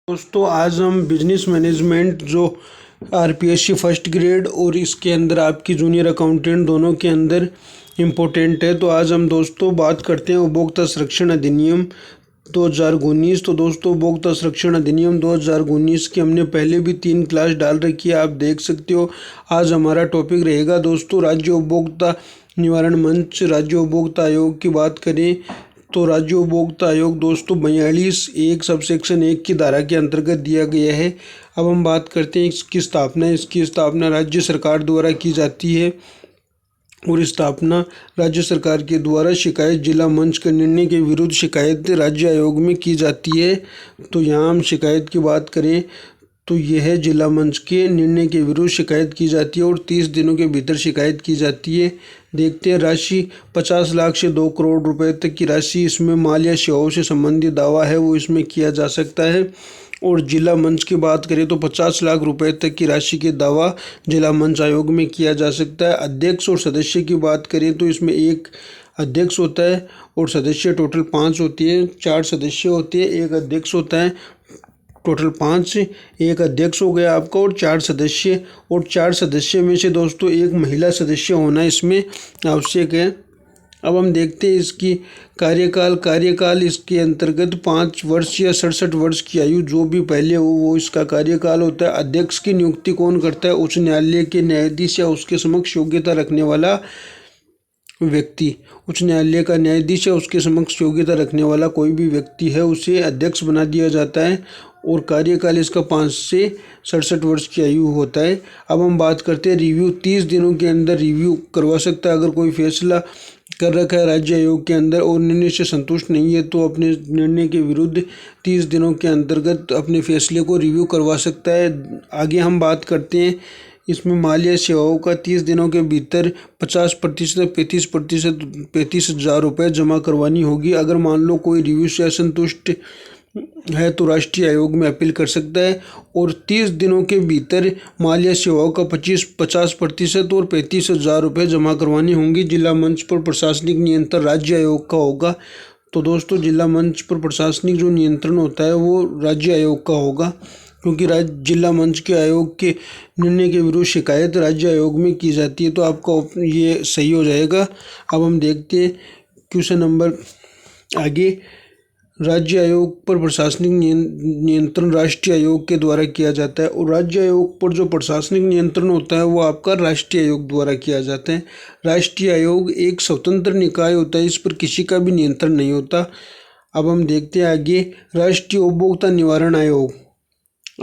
दोस्तों आज हम बिजनेस मैनेजमेंट जो आरपीएससी फर्स्ट ग्रेड और इसके अंदर आपकी जूनियर अकाउंटेंट दोनों के अंदर इम्पोर्टेंट है। तो आज हम दोस्तों बात करते हैं उपभोक्ता संरक्षण अधिनियम 2019। तो दोस्तों उपभोक्ता संरक्षण अधिनियम 2019 की हमने पहले भी 3 क्लास डाल रखी है, आप देख सकते हो। आज हमारा टॉपिक रहेगा दोस्तों राज्य उपभोक्ता निवारण मंच, राज्य उपभोक्ता आयोग की बात करें तो राज्य उपभोक्ता आयोग दोस्तों 42(1) सबसेक्शन 1 की धारा के अंतर्गत दिया गया है। अब हम बात करते हैं इसकी स्थापना राज्य सरकार द्वारा की जाती है और स्थापना राज्य सरकार के द्वारा शिकायत जिला मंच के निर्णय के विरुद्ध शिकायत राज्य आयोग में की जाती है। तो यहाँ हम शिकायत की बात करें तो यह जिला मंच के निर्णय के विरुद्ध शिकायत की जाती है और 30 दिनों के भीतर शिकायत की जाती है। देखते हैं राशि 50 लाख से 2 करोड़ रुपए तक की राशि, इसमें माल या सेवाओं से संबंधित दावा है वो इसमें किया जा सकता है। और जिला मंच की बात करें तो 50 लाख रुपए तक की राशि के दावा जिला मंच आयोग में किया जा सकता है। अध्यक्ष और सदस्य की बात करें तो इसमें एक अध्यक्ष होता है और सदस्य टोटल 5 होती है, 4 सदस्य होते हैं, एक अध्यक्ष होता है, टोटल 5। एक अध्यक्ष हो गया आपका और 4 सदस्य, और 4 सदस्य में से दोस्तों एक महिला सदस्य होना इसमें आवश्यक है। अब हम देखते हैं इसकी कार्यकाल इसके अंतर्गत 5 वर्ष या 67 वर्ष की आयु जो भी पहले हो वो इसका कार्यकाल होता है। अध्यक्ष की नियुक्ति कौन करता है? उच्च न्यायालय के न्यायाधीश या उसके समक्ष योग्यता रखने वाला व्यक्ति। उच्च न्यायालय का न्यायाधीश या उसके समक्ष योग्यता रखने वाला कोई भी व्यक्ति है उसे अध्यक्ष बना दिया जाता है और कार्यकाल इसका 5 से 67 वर्ष की आयु होता है। अब हम बात करते हैं रिव्यू। 30 दिनों के अंदर रिव्यू करवा सकता है। अगर कोई फैसला कर रखा है राज्य आयोग के अंदर और निर्णय से संतुष्ट नहीं है तो अपने निर्णय के विरुद्ध 30 दिनों के अंतर्गत अपने फैसले को रिव्यू करवा सकता है। आगे हम बात करते हैं इसमें माल या सेवाओं का 30 दिनों के भीतर 50% 35,000 रुपये जमा करवानी होगी। अगर मान लो कोई रिव्यू से असंतुष्ट है तो राष्ट्रीय आयोग में अपील कर सकता है और 30 दिनों के भीतर माल या सेवाओं का 50% और 35,000 रुपये जमा करवानी होंगी। जिला मंच पर प्रशासनिक नियंत्रण राज्य आयोग का होगा। तो दोस्तों जिला मंच पर प्रशासनिक जो नियंत्रण होता है वो राज्य आयोग का होगा, क्योंकि जिला मंच के आयोग के निर्णय के विरुद्ध शिकायत राज्य आयोग में की जाती है। तो आपका ये सही हो जाएगा। अब हम देखते हैं क्वेश्चन नंबर आगे। राज्य आयोग पर प्रशासनिक नियंत्रण राष्ट्रीय आयोग के द्वारा किया जाता है और राज्य आयोग पर जो प्रशासनिक नियंत्रण होता है वो आपका राष्ट्रीय आयोग द्वारा किया जाता है। राष्ट्रीय आयोग एक स्वतंत्र निकाय होता है, इस पर किसी का भी नियंत्रण नहीं होता। अब हम देखते हैं आगे राष्ट्रीय उपभोक्ता निवारण आयोग।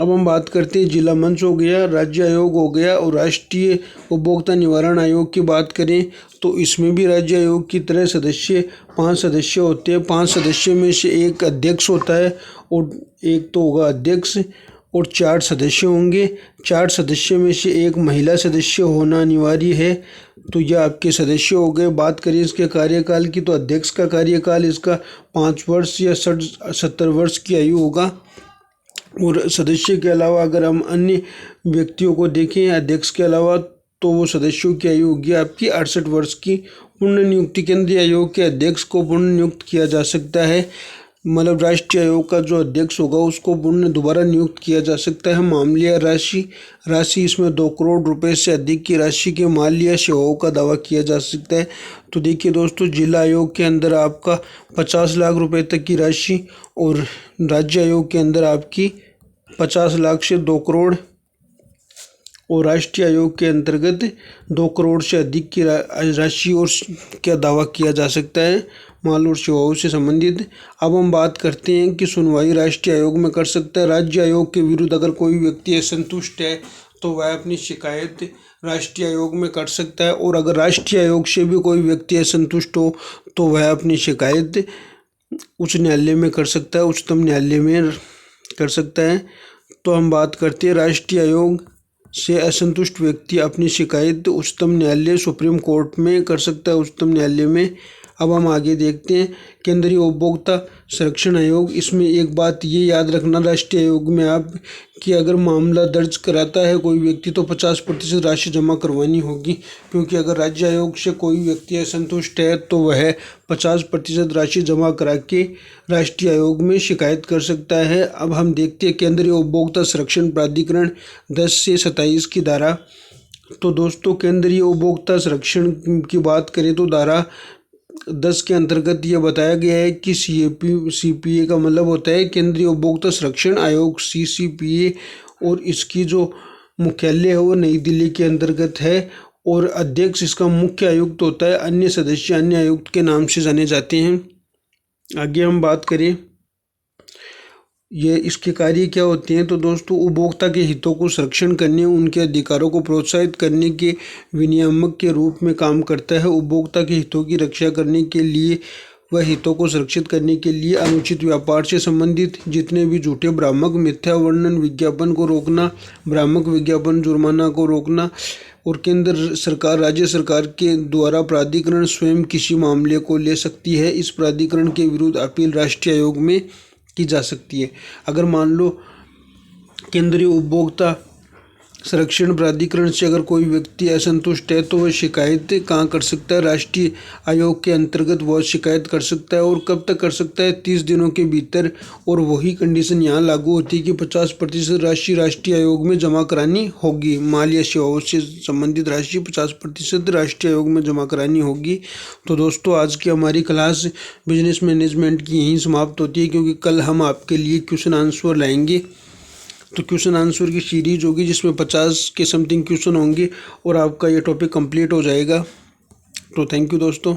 अब हम बात करते हैं जिला मंच हो गया, राज्य आयोग हो गया और राष्ट्रीय उपभोक्ता निवारण आयोग की बात करें तो इसमें भी राज्य आयोग की तरह 5 सदस्य होते हैं। 5 सदस्य में से एक अध्यक्ष होता है और एक तो होगा अध्यक्ष और 4 सदस्य होंगे। 4 सदस्य में से एक महिला सदस्य होना अनिवार्य है। तो यह आपके सदस्य हो गए। बात करें इसके कार्यकाल की तो अध्यक्ष का कार्यकाल इसका 5 वर्ष या 70 वर्ष की आयु होगा। और सदस्य के अलावा अगर हम अन्य व्यक्तियों को देखें अध्यक्ष के अलावा तो वो सदस्यों की आयु होगी आपकी 68 वर्ष की। पूर्ण नियुक्ति केंद्रीय आयोग के अध्यक्ष को पूर्ण नियुक्त किया जा सकता है, मतलब राष्ट्रीय आयोग का जो अध्यक्ष होगा उसको पुनः दोबारा नियुक्त किया जा सकता है। मामले या राशि इसमें 2 करोड़ रुपए से अधिक की राशि के माल या सेवाओं का दावा किया जा सकता है। तो देखिए दोस्तों जिला आयोग के अंदर आपका 50 लाख रुपए तक की राशि और राज्य आयोग के अंदर आपकी 50 लाख से 2 करोड़ और राष्ट्रीय आयोग के अंतर्गत 2 करोड़ से अधिक की राशि और क्या दावा किया जा सकता है माल और सेवाओं से संबंधित। अब हम बात करते हैं कि सुनवाई राष्ट्रीय आयोग में कर सकता है। राज्य आयोग के विरुद्ध अगर कोई व्यक्ति असंतुष्ट है तो वह अपनी शिकायत राष्ट्रीय आयोग में कर सकता है और अगर राष्ट्रीय आयोग से भी कोई व्यक्ति असंतुष्ट हो तो वह अपनी शिकायत उच्च न्यायालय में कर सकता है, उच्चतम न्यायालय में कर सकता है। तो हम बात करते हैं राष्ट्रीय आयोग से असंतुष्ट व्यक्ति अपनी शिकायत उच्चतम न्यायालय सुप्रीम कोर्ट में कर सकता है, उच्चतम न्यायालय में। अब हम आगे देखते हैं केंद्रीय उपभोक्ता संरक्षण आयोग। इसमें एक बात ये याद रखना राष्ट्रीय आयोग में आप कि अगर मामला दर्ज कराता है कोई व्यक्ति तो 50% राशि जमा करवानी होगी, क्योंकि अगर राज्य आयोग से कोई व्यक्ति असंतुष्ट है तो वह 50% राशि जमा करा के राष्ट्रीय आयोग में शिकायत कर सकता है। अब हम देखते हैं केंद्रीय उपभोक्ता संरक्षण प्राधिकरण 10 से 27 की धारा। तो दोस्तों केंद्रीय उपभोक्ता संरक्षण की बात करें तो धारा 10 के अंतर्गत यह बताया गया है कि CPA का मतलब होता है केंद्रीय उपभोक्ता संरक्षण आयोग CCPA, और इसकी जो मुख्यालय है वो नई दिल्ली के अंतर्गत है और अध्यक्ष इसका मुख्य आयुक्त होता है। अन्य सदस्य अन्य आयुक्त के नाम से जाने जाते हैं। आगे हम बात करें ये इसके कार्य क्या होते हैं तो दोस्तों उपभोक्ता के हितों को संरक्षण करने, उनके अधिकारों को प्रोत्साहित करने के विनियामक के रूप में काम करता है। उपभोक्ता के हितों की रक्षा करने के लिए व हितों को सुरक्षित करने के लिए अनुचित व्यापार से संबंधित जितने भी झूठे भ्रामक मिथ्या वर्णन विज्ञापन को रोकना, भ्रामक विज्ञापन जुर्माना को रोकना। और केंद्र सरकार राज्य सरकार के द्वारा प्राधिकरण स्वयं किसी मामले को ले सकती है। इस प्राधिकरण के विरुद्ध अपील राष्ट्रीय आयोग में की जा सकती है। अगर मान लो केंद्रीय उपभोक्ता संरक्षण प्राधिकरण से अगर कोई व्यक्ति असंतुष्ट है तो वह शिकायत कहाँ कर सकता है? राष्ट्रीय आयोग के अंतर्गत वह शिकायत कर सकता है। और कब तक कर सकता है? 30 दिनों के भीतर। और वही कंडीशन यहाँ लागू होती है कि 50% राशि राष्ट्रीय आयोग में जमा करानी होगी। माल या सेवाओं से संबंधित राशि 50% राष्ट्रीय आयोग में जमा करानी होगी। तो दोस्तों आज की हमारी क्लास बिजनेस मैनेजमेंट की यहीं समाप्त होती है, क्योंकि कल हम आपके लिए क्वेश्चन आंसर लाएंगे। तो क्वेश्चन आंसर की सीरीज होगी जिसमें 50 के समथिंग क्वेश्चन होंगे और आपका ये टॉपिक कंप्लीट हो जाएगा। तो थैंक यू दोस्तों।